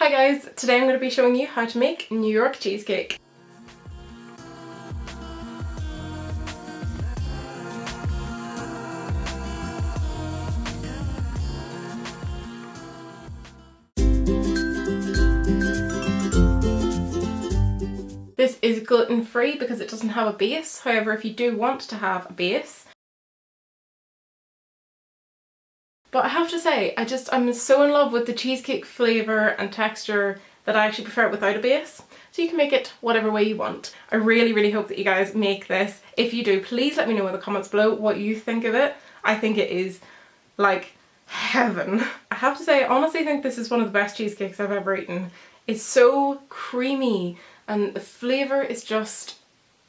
Hi guys, today I'm going to be showing you how to make New York cheesecake. This is gluten-free because it doesn't have a base. However, if you do want to have a base, but I have to say, I'm so in love with the cheesecake flavour and texture that I actually prefer it without a base. So you can make it whatever way you want. I really hope that you guys make this. If you do, please let me know in the comments below what you think of it. I think it is like heaven. I have to say, I honestly think this is one of the best cheesecakes I've ever eaten. It's so creamy and the flavour is just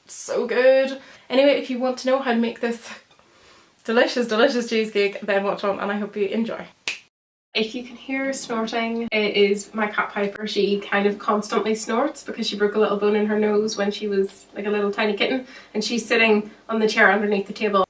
so good. Anyway, if you want to know how to make this delicious cheesecake, then watch on and I hope you enjoy. If you can hear snorting, it is my cat Piper. She kind of constantly snorts because she broke a little bone in her nose when she was like a little tiny kitten, and she's sitting on the chair underneath the table.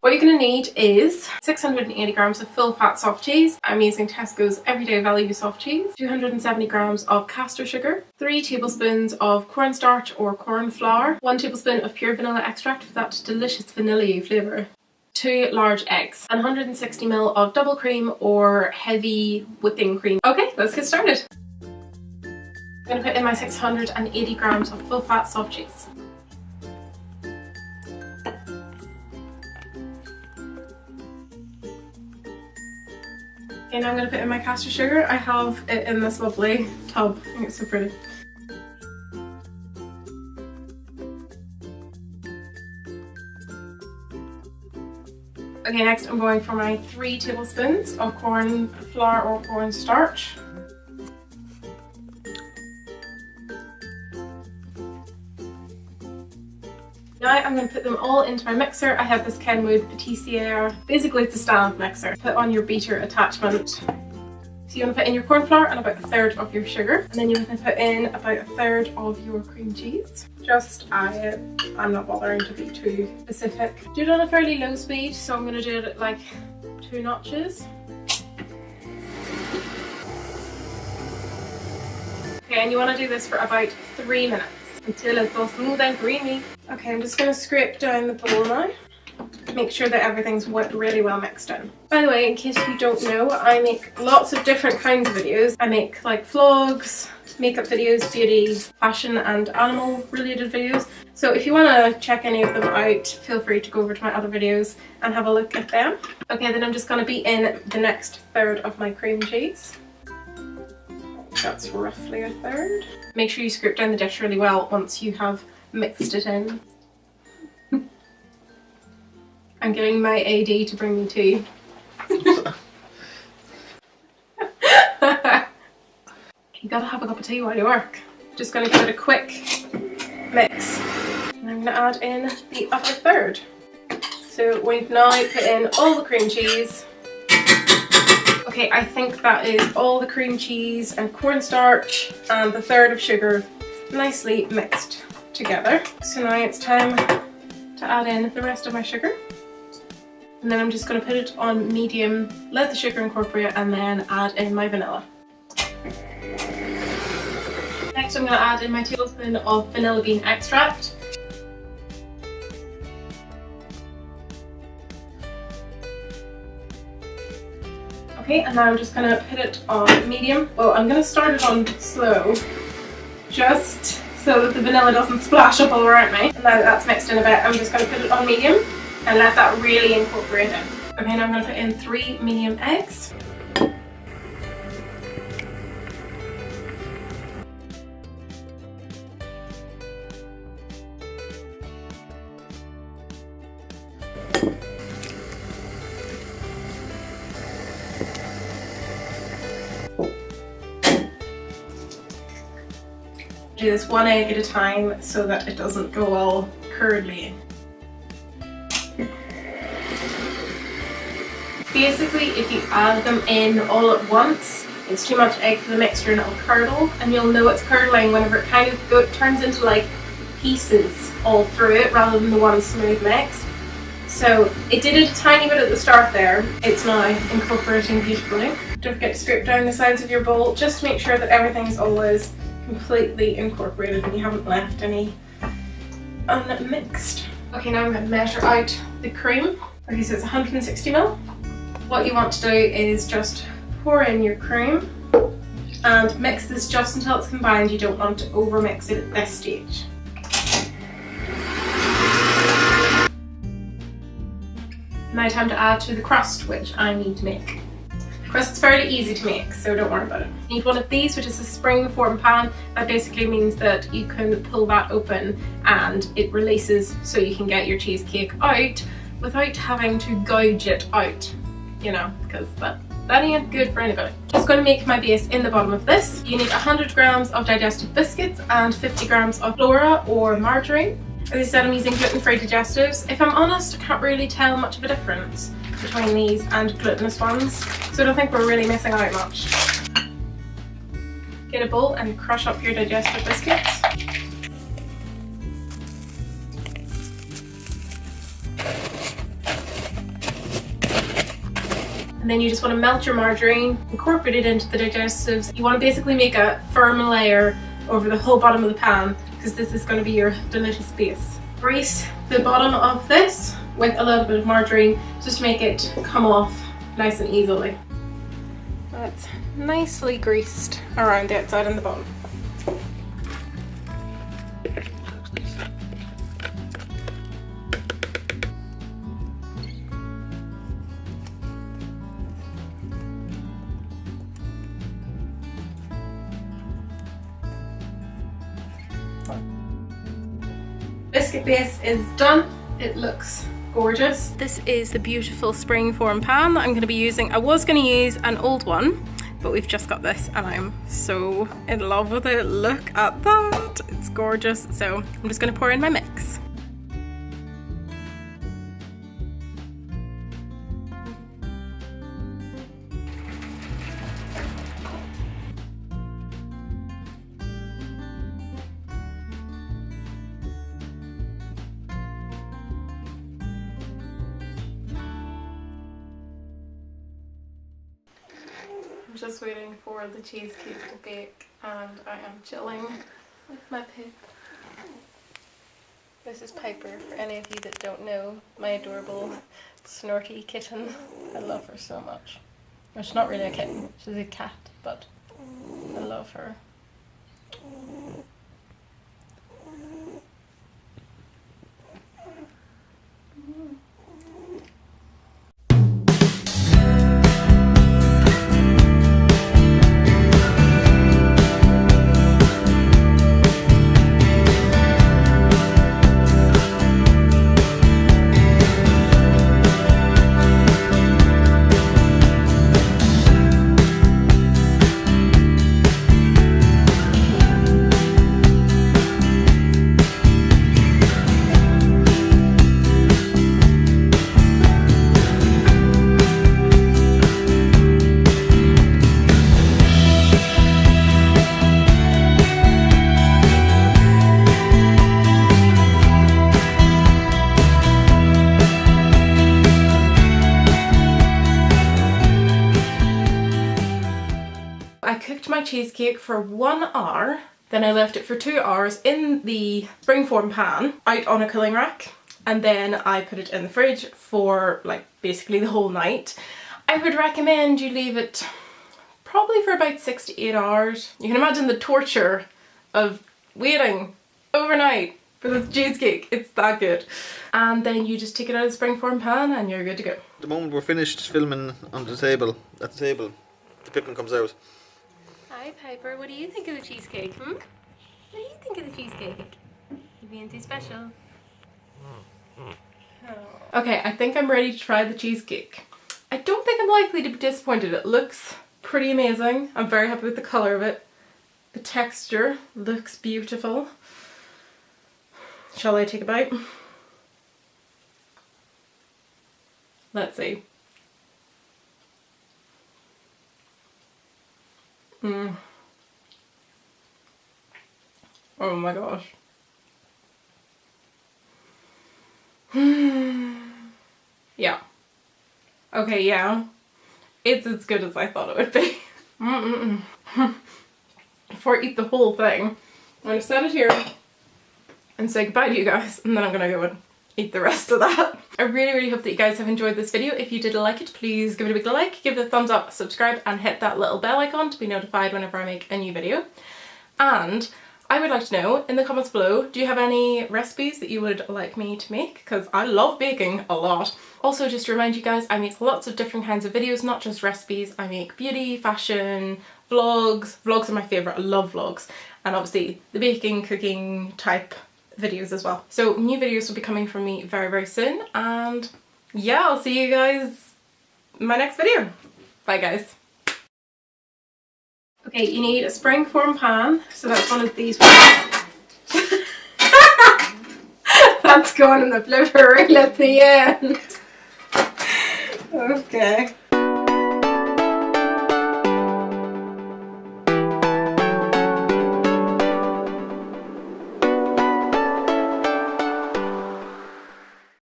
What you're going to need is 680 grams of full fat soft cheese. I'm using Tesco's Everyday Value soft cheese, 270 grams of caster sugar, 3 tablespoons of cornstarch or corn flour, 1 tablespoon of pure vanilla extract for that delicious vanilla flavour, 2 large eggs, and 160 ml of double cream or heavy whipping cream. Okay, let's get started. I'm going to put in my 680 grams of full fat soft cheese. Okay, now I'm going to put in my caster sugar. I have it in this lovely tub. I think it's so pretty. Okay, next I'm going for my 3 tablespoons of corn flour or cornstarch. Now I'm going to put them all into my mixer. I have this Kenwood Patissiere. Basically it's a stand mixer. Put on your beater attachment. So you want to put in your corn flour and about 1/3 of your sugar. And then you want to put in about 1/3 of your cream cheese. Just add it. I'm not bothering to be too specific. Do it on a fairly low speed, so I'm going to do it at like 2 notches. Okay, and you want to do this for about 3 minutes. Until it's all smooth and creamy. Okay, I'm just going to scrape down the bowl now. Make sure that everything's really well mixed in. By the way, in case you don't know, I make lots of different kinds of videos. I make like vlogs, makeup videos, beauty, fashion and animal related videos. So if you want to check any of them out, feel free to go over to my other videos and have a look at them. Okay, then I'm just going to beat in the next 1/3 of my cream cheese. That's roughly 1/3. Make sure you scrape down the dish really well once you have mixed it in. I'm getting my AD to bring me tea. You gotta have a cup of tea while you work. Just gonna give it a quick mix. And I'm gonna add in the other 1/3. So we've now put in all the cream cheese. Okay, I think that is all the cream cheese and cornstarch and the 1/3 of sugar nicely mixed together. So now it's time to add in the rest of my sugar. And then I'm just going to put it on medium, let the sugar incorporate, and then add in my vanilla. Next I'm going to add in my tablespoon of vanilla bean extract. Okay, and now I'm just going to put it on medium. Well, I'm going to start it on slow, just so that the vanilla doesn't splash up all around me. And now that that's mixed in a bit, I'm just going to put it on medium and let that really incorporate in. Okay, now I'm going to put in 3 medium eggs. Do this 1 egg at a time so that it doesn't go all curdly. Basically, if you add them in all at once, it's too much egg for the mixture and it'll curdle, and you'll know it's curdling whenever it kind of turns into like pieces all through it rather than the one smooth mix. So it did it a tiny bit at the start there. It's now incorporating beautifully. Don't forget to scrape down the sides of your bowl just to make sure that everything's always completely incorporated and you haven't left any unmixed. Okay, now I'm going to measure out the cream. Okay, so it's 160 ml. What you want to do is just pour in your cream and mix this just until it's combined. You don't want to over mix it at this stage. Now time to add to the crust, which I need to make. Crust's fairly easy to make, so don't worry about it. You need one of these, which is a spring form pan. That basically means that you can pull that open and it releases so you can get your cheesecake out without having to gouge it out, you know, because that ain't good for anybody. Just going to make my base in the bottom of this. You need 100 grams of digestive biscuits and 50 grams of flora or margarine. As I said, I'm using gluten-free digestives. If I'm honest, I can't really tell much of a difference between these and glutinous ones, so I don't think we're really missing out much. Get a bowl and crush up your digestive biscuits. And then you just want to melt your margarine, incorporate it into the digestives. You want to basically make a firm layer over the whole bottom of the pan, because this is going to be your delicious base. Grease the bottom of this with a little bit of margarine just to make it come off nice and easily. That's nicely greased around the outside and the bottom. Biscuit base is done. It looks gorgeous. This is the beautiful spring form pan that I'm going to be using. I was going to use an old one, but we've just got this and I'm so in love with it. Look at that. It's gorgeous. So I'm just going to pour in my mix. I'm just waiting for the cheesecake to bake and I am chilling with my pip. This is Piper, for any of you that don't know, my adorable snorty kitten. I love her so much. Well, she's not really a kitten, she's a cat, but I love her. My cheesecake for 1 hour, then I left it for 2 hours in the springform pan out on a cooling rack, and then I put it in the fridge for like basically the whole night. I would recommend you leave it probably for about 6 to 8 hours. You can imagine the torture of waiting overnight for this cheesecake. It's that good. And then you just take it out of the springform pan and you're good to go. The moment we're finished filming on the table, at the table, the pippin comes out. Hi Piper, what do you think of the cheesecake? What do you think of the cheesecake? You being too special? Oh. Okay, I think I'm ready to try the cheesecake. I don't think I'm likely to be disappointed. It looks pretty amazing. I'm very happy with the colour of it. The texture looks beautiful. Shall I take a bite? Let's see. Oh my gosh. Yeah. Okay, yeah. it's as good as I thought it would be. Before I eat the whole thing, I'm going to set it here and say goodbye to you guys, and then I'm going to go and eat the rest of that. I really hope that you guys have enjoyed this video. If you did like it, please give it a big like, give it a thumbs up, subscribe, and hit that little bell icon to be notified whenever I make a new video. And I would like to know in the comments below, do you have any recipes that you would like me to make? Because I love baking a lot. Also, just to remind you guys, I make lots of different kinds of videos, not just recipes. I make beauty, fashion, vlogs. Vlogs are my favourite, I love vlogs. And obviously the baking, cooking type videos as well. So new videos will be coming from me very soon, and yeah, I'll see you guys in my next video. Bye guys. Okay, you need a springform pan, so that's one of these ones. That's going in the flipper reel at the end. Okay.